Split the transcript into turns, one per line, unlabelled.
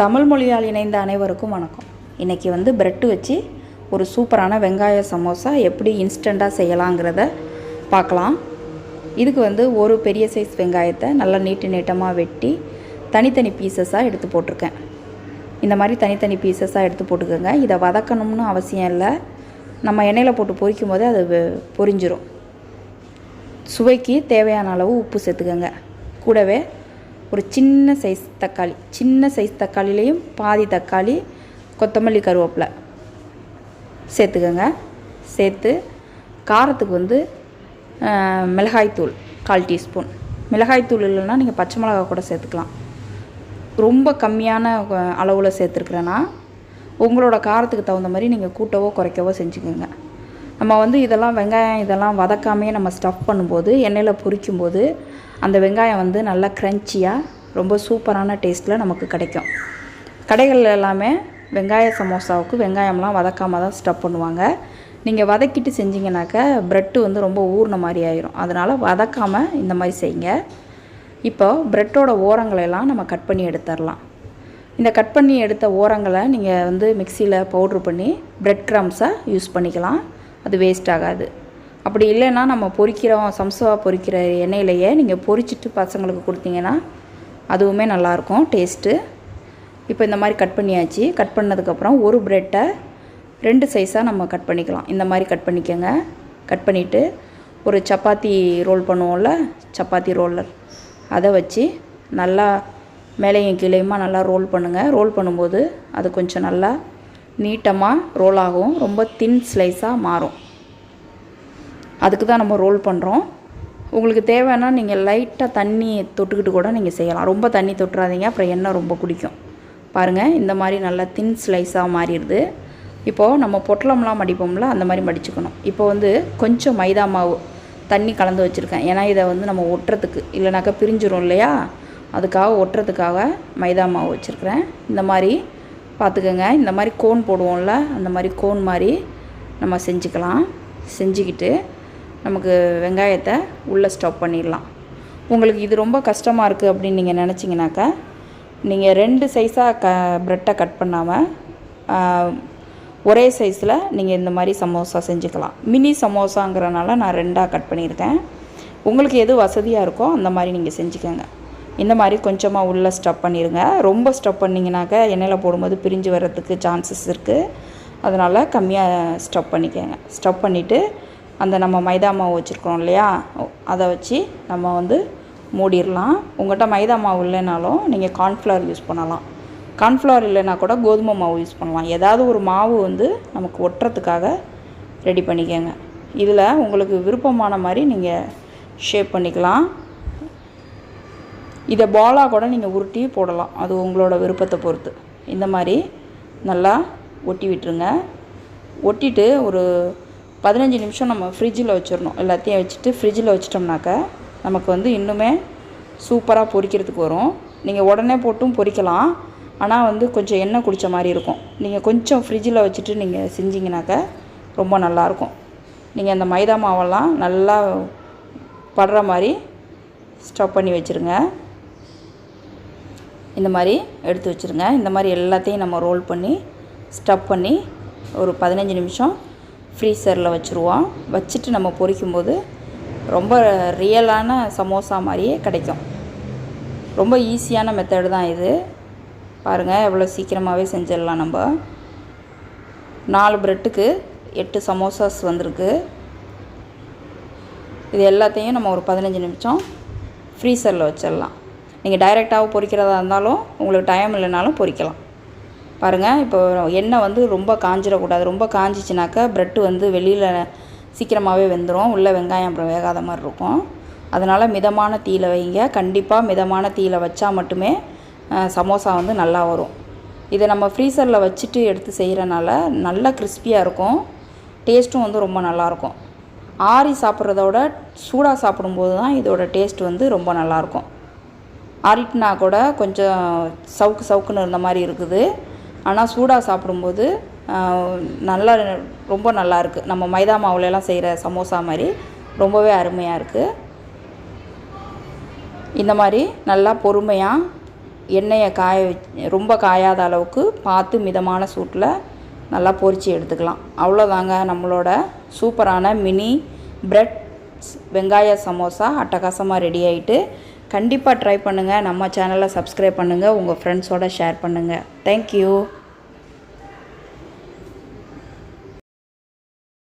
தமிழ் மொழியால் இணைந்த அனைவருக்கும் வணக்கம். இன்றைக்கி பிரெட்டு வச்சு ஒரு சூப்பரான வெங்காய சமோசா எப்படி இன்ஸ்டண்ட்டாக செய்யலாங்கிறத பார்க்கலாம். இதுக்கு ஒரு பெரிய சைஸ் வெங்காயத்தை நல்லா நீட்டமாக வெட்டி தனித்தனி பீசஸாக எடுத்து போட்டிருக்கேன். இந்த மாதிரி தனித்தனி பீசஸாக எடுத்து போட்டுக்கோங்க. இதை வதக்கணும்னு அவசியம் இல்லை. நம்ம எண்ணெயில் போட்டு பொரிக்கும் போதே அது பொரிஞ்சிரும். சுவைக்கு தேவையான அளவு உப்பு சேர்த்துக்கோங்க. கூடவே ஒரு சின்ன சைஸ் தக்காளிலையும் பாதி தக்காளி, கொத்தமல்லி, கருவேப்பிலை சேர்த்துக்கோங்க. சேர்த்து காரத்துக்கு மிளகாய்த்தூள் 1/4 டீஸ்பூன். மிளகாய்த்தூள் இல்லைன்னா நீங்கள் பச்சை மிளகாய் கூட சேர்த்துக்கலாம். ரொம்ப கம்மியான அளவில் சேர்த்துருக்குறேன்னா உங்களோட காரத்துக்கு தகுந்த மாதிரி நீங்கள் கூட்டவோ குறைக்கவோ செஞ்சுக்கோங்க. நம்ம இதெல்லாம் வெங்காயம் இதெல்லாம் வதக்காமையே நம்ம ஸ்டஃப் பண்ணும்போது எண்ணெயில் பொரிக்கும்போது அந்த வெங்காயம் நல்லா க்ரன்ச்சியாக ரொம்ப சூப்பரான டேஸ்ட்டில் நமக்கு கிடைக்கும். கடைகளில் எல்லாமே வெங்காய சமோசாவுக்கு வெங்காயம்லாம் வதக்காமல் தான் ஸ்டஃப் பண்ணுவாங்க. நீங்கள் வதக்கிட்டு செஞ்சிங்கனாக்கா ப்ரெட்டு ரொம்ப ஊறின மாதிரி ஆயிரும். அதனால் வதக்காமல் இந்த மாதிரி செய்யுங்க. இப்போ ப்ரெட்டோட ஓரங்களெல்லாம் நம்ம கட் பண்ணி எடுத்துடலாம். இந்த கட் பண்ணி எடுத்த ஓரங்களை நீங்கள் மிக்சியில் பவுட்ரு பண்ணி ப்ரெட் க்ரம்ஸாக யூஸ் பண்ணிக்கலாம். அது வேஸ்ட் ஆகாது. அப்படி இல்லைன்னா நம்ம சம்சா பொரிக்கிற எண்ணெயிலையே நீங்கள் பொரிச்சிட்டு பசங்களுக்கு கொடுத்தீங்கன்னா அதுவுமே நல்லாயிருக்கும் டேஸ்ட்டு. இப்போ இந்த மாதிரி கட் பண்ணியாச்சு. கட் பண்ணதுக்கப்புறம் ஒரு ப்ரெட்டை 2 சைஸாக நம்ம கட் பண்ணிக்கலாம். இந்த மாதிரி கட் பண்ணிக்கோங்க. கட் பண்ணிவிட்டு ஒரு சப்பாத்தி ரோல் பண்ணுவோம்ல, சப்பாத்தி ரோலர், அதை வச்சு நல்லா மேலேயும் கீழேயுமா நல்லா ரோல் பண்ணுங்கள். ரோல் பண்ணும்போது அது கொஞ்சம் நல்லா நீட்டமாக ரோல் ஆகும். ரொம்ப தின் ஸ்லைஸாக மாறும். அதுக்கு தான் நம்ம ரோல் பண்ணுறோம். உங்களுக்கு தேவைன்னா நீங்கள் லைட்டாக தண்ணி தொட்டுக்கிட்டு கூட நீங்கள் செய்யலாம். ரொம்ப தண்ணி தொட்டுறாதீங்க, அப்புறம் எண்ணெய் ரொம்ப குடிக்கும். பாருங்கள், இந்த மாதிரி நல்லா தின் ஸ்லைஸாக மாறிடுது. இப்போது நம்ம பொட்டலம்லாம் மடிப்போம்ல, அந்த மாதிரி மடிச்சுக்கணும். இப்போ கொஞ்சம் மைதா மாவு தண்ணி கலந்து வச்சுருக்கேன். ஏன்னா இதை நம்ம ஒட்டுறதுக்கு இல்லைனாக்கா பிரிஞ்சிரும் இல்லையா, அதுக்காக ஒட்டுறதுக்காக மைதா மாவு வச்சுருக்கிறேன். இந்த மாதிரி பார்த்துக்கோங்க. இந்த மாதிரி கோன் போடுவோம்ல, அந்த மாதிரி கோன் மாதிரி நம்ம செஞ்சுக்கலாம். செஞ்சுக்கிட்டு நமக்கு வெங்காயத்தை உள்ளே ஸ்டஃப் பண்ணிடலாம். உங்களுக்கு இது ரொம்ப கஷ்டமாக இருக்குது அப்படின்னு நீங்கள் நினச்சிங்கனாக்கா நீங்கள் 2 சைஸாக ப்ரெட்டை கட் பண்ணாமல் ஒரே சைஸில் நீங்கள் இந்த மாதிரி சமோசா செஞ்சுக்கலாம். மினி சமோசாங்கிறனால நான் 2ஆக கட் பண்ணியிருக்கேன். உங்களுக்கு எது வசதியாக இருக்கோ அந்த மாதிரி நீங்கள் செஞ்சுக்கோங்க. இந்த மாதிரி கொஞ்சமாக உள்ளே ஸ்டஃப் பண்ணிடுங்க. ரொம்ப ஸ்டஃப் பண்ணிங்கனாக்கா எண்ணெயில் போடும்போது பிரிஞ்சு வர்றதுக்கு சான்சஸ் இருக்குது. அதனால் கம்மியாக ஸ்டஃப் பண்ணிக்கோங்க. ஸ்டஃப் பண்ணிவிட்டு அந்த நம்ம மைதா மாவு வச்சுருக்கோம் இல்லையா, அதை வச்சு நம்ம மூடிடலாம். உங்கள்கிட்ட மைதா மாவு இல்லைனாலும் நீங்கள் கார்ன்ஃப்ளவர் யூஸ் பண்ணலாம். கார்ன்ஃப்ளவர் இல்லைனா கூட கோதுமை மாவு யூஸ் பண்ணலாம். ஏதாவது ஒரு மாவு நமக்கு ஒட்டுறதுக்காக ரெடி பண்ணிக்கோங்க. இதில் உங்களுக்கு விருப்பமான மாதிரி நீங்கள் ஷேப் பண்ணிக்கலாம். இதை பாலாக கூட நீங்கள் உருட்டி போடலாம். அது உங்களோட விருப்பத்தை பொறுத்து. இந்த மாதிரி நல்லா ஒட்டி விட்டுருங்க. ஒட்டிட்டு ஒரு 15 நிமிஷம் நம்ம ஃப்ரிட்ஜில் வச்சிடணும். எல்லாத்தையும் வச்சுட்டு ஃப்ரிட்ஜில் வச்சிட்டோம்னாக்கா நமக்கு இன்னுமே சூப்பராக பொரிக்கிறதுக்கு வரும். நீங்கள் உடனே போட்டும் பொரிக்கலாம். ஆனால் கொஞ்சம் எண்ணெய் குடித்த மாதிரி இருக்கும். நீங்கள் கொஞ்சம் ஃப்ரிட்ஜில் வச்சுட்டு நீங்கள் செஞ்சிங்கனாக்கா ரொம்ப நல்லாயிருக்கும். நீங்கள் அந்த மைதா மாவெல்லாம் நல்லா படுற மாதிரி ஸ்டஃப் பண்ணி வச்சுருங்க. இந்த மாதிரி எடுத்து வச்சுருங்க. இந்த மாதிரி எல்லாத்தையும் நம்ம ரோல் பண்ணி ஸ்டஃப் பண்ணி ஒரு 15 நிமிஷம் ஃப்ரீசரில் வச்சுருவோம். வச்சுட்டு நம்ம பொரிக்கும்போது ரொம்ப ரியலான சமோசா மாதிரியே கிடைக்கும். ரொம்ப ஈஸியான மெத்தடு தான் இது. பாருங்கள், எவ்வளோ சீக்கிரமாகவே செஞ்சிடலாம். நம்ம 4 ப்ரெட்டுக்கு 8 சமோசாஸ் வந்திருக்கு. இது எல்லாத்தையும் நம்ம ஒரு 15 நிமிஷம் ஃப்ரீசரில் வச்சிடலாம். நீங்கள் டைரெக்டாக பொரிக்கிறதா இருந்தாலும் உங்களுக்கு டைம் இல்லைனாலும் பொரிக்கலாம். பாருங்கள், இப்போ எண்ணெய் ரொம்ப காஞ்சிடக்கூடாது. ரொம்ப காஞ்சிச்சினாக்கா ப்ரெட்டு வெளியில் சீக்கிரமாகவே வெந்துடும். உள்ளே வெங்காயம் அப்புறம் வேகாத மாதிரி இருக்கும். அதனால் மிதமான தீயில் வைங்க. கண்டிப்பாக மிதமான தீயில் வச்சா மட்டுமே சமோசா நல்லா வரும். இதை நம்ம ஃப்ரீசரில் வச்சுட்டு எடுத்து செய்கிறனால நல்லா கிறிஸ்பியாக இருக்கும். டேஸ்ட்டும் ரொம்ப நல்லாயிருக்கும். ஆறி சாப்பிட்றதோட சூடாக சாப்பிடும்போது தான் இதோட டேஸ்ட் ரொம்ப நல்லாயிருக்கும். ஆறிட்டுனா கூட கொஞ்சம் சவுக்குன்னு இருந்த மாதிரி இருக்குது. ஆனால் சூடாக சாப்பிடும்போது ரொம்ப நல்லா இருக்குது. நம்ம மைதா மாவுலலாம் செய்கிற சமோசா மாதிரி ரொம்பவே அருமையாக இருக்குது. இந்த மாதிரி நல்லா பொறுமையாக எண்ணெயை ரொம்ப காயாத அளவுக்கு பார்த்து மிதமான சூட்டில் நல்லா பொரித்து எடுத்துக்கலாம். அவ்வளோதாங்க, நம்மளோட சூப்பரான மினி பிரெட் வெங்காய சமோசா அட்டகாசமாக ரெடி ஆகிட்டு. கண்டிப்பாக ட்ரை பண்ணுங்கள். நம்ம சேனலை சப்ஸ்கிரைப் பண்ணுங்கள், உங்கள் ஃப்ரெண்ட்ஸோடு ஷேர் பண்ணுங்கள். தேங்க்யூ.